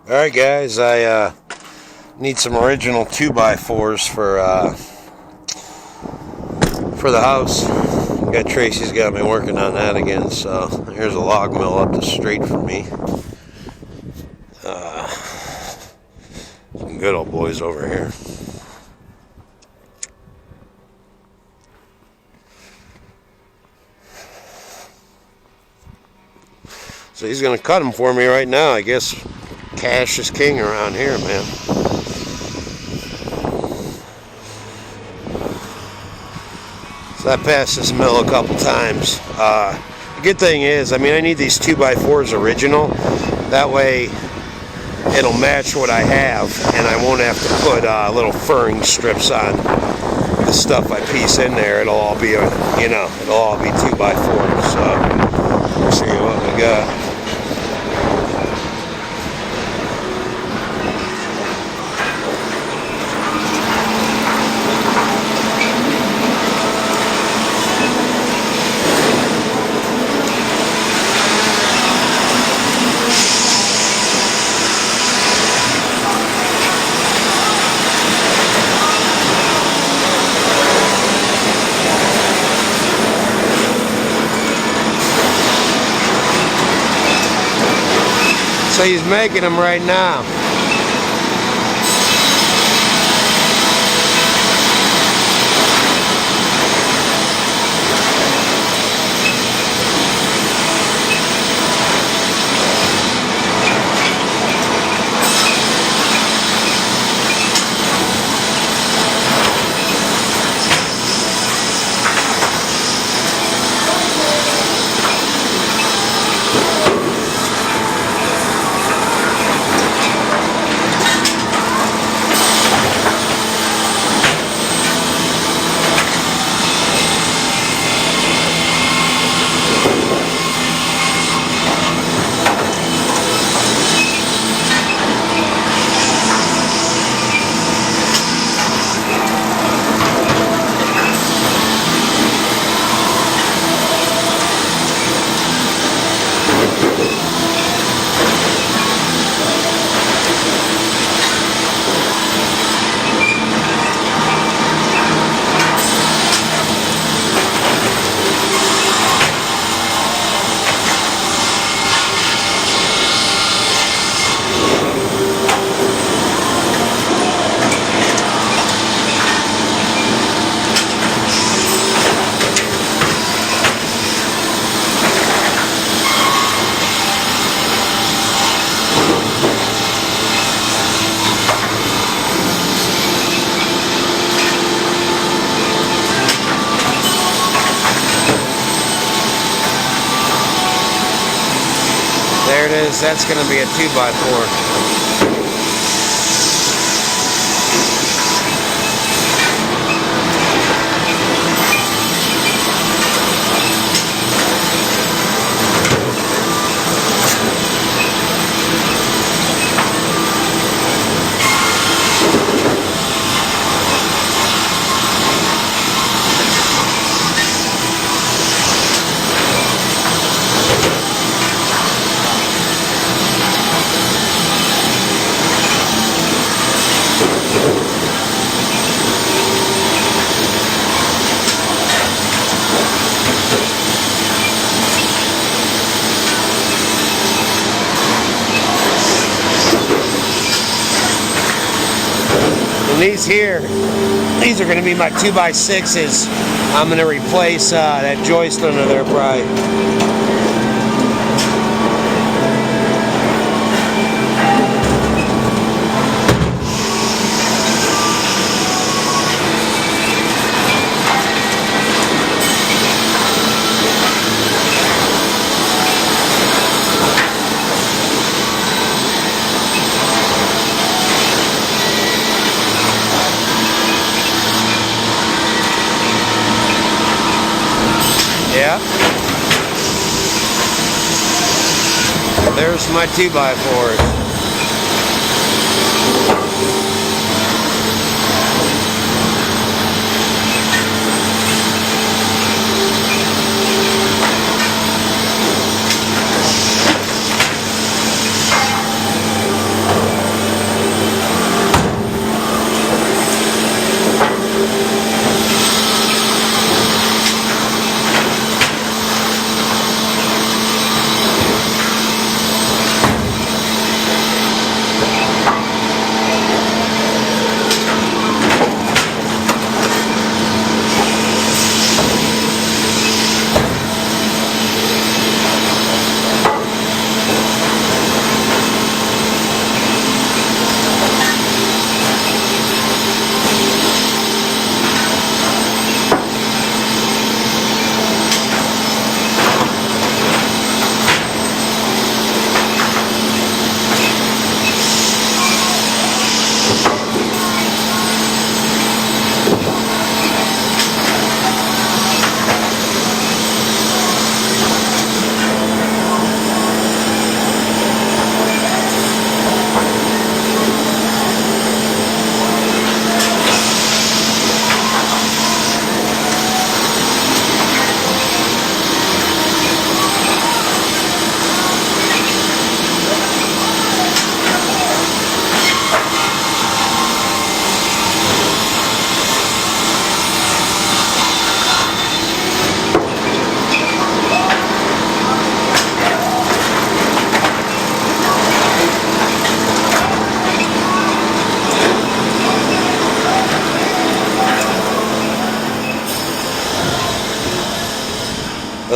Alright guys, I need some original 2x4s for the house. Got Tracy's got me working on that again, so here's a log mill up the street from me. Some good old boys over here. So he's gonna cut them for me right now. I guess cash is king around here, man. So I passed this mill a couple times. The good thing is, I mean, I need these 2x4s original. That way it'll match what I have, and I won't have to put little furring strips on the stuff I piece in there. It'll all be, it'll all be 2x4s. So let's see what we got. So he's making them right now. There it is. That's going to be a 2x4. These here, these are going to be my 2x6s. I'm going to replace that joist under there probably. Yeah. There's my 2x4s.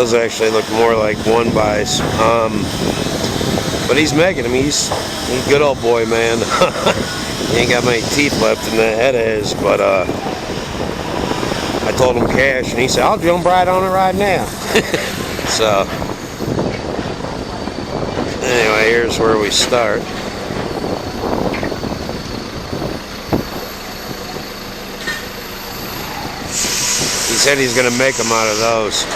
Those actually look more like 1-bys. But he's making them. He's a good old boy, man. He ain't got many teeth left in that head of his, but I told him cash, and he said, I'll jump right on it right now. So, anyway, here's where we start. He said he's going to make them out of those.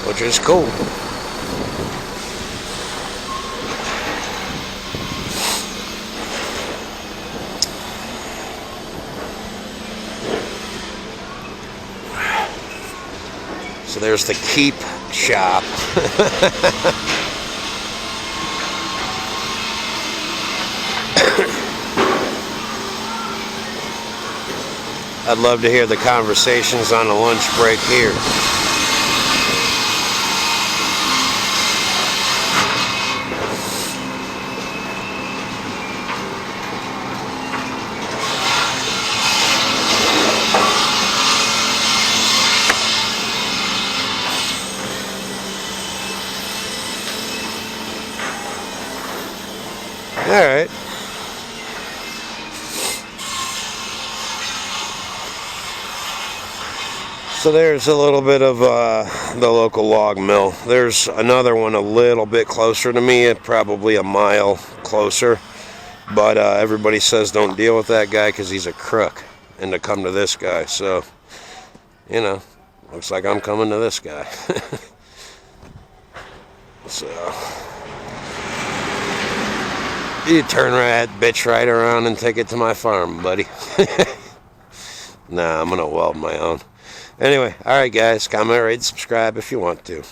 Which is cool. So there's the keep shop. I'd love to hear the conversations on the lunch break here. All right. So there's a little bit of the local log mill. There's another one a little bit closer to me, probably a mile closer. But everybody says don't deal with that guy because he's a crook, and to come to this guy. So, you know, looks like I'm coming to this guy. So, you turn that bitch right around and take it to my farm, buddy. Nah, I'm going to weld my own. Anyway, alright guys, comment, rate, subscribe if you want to.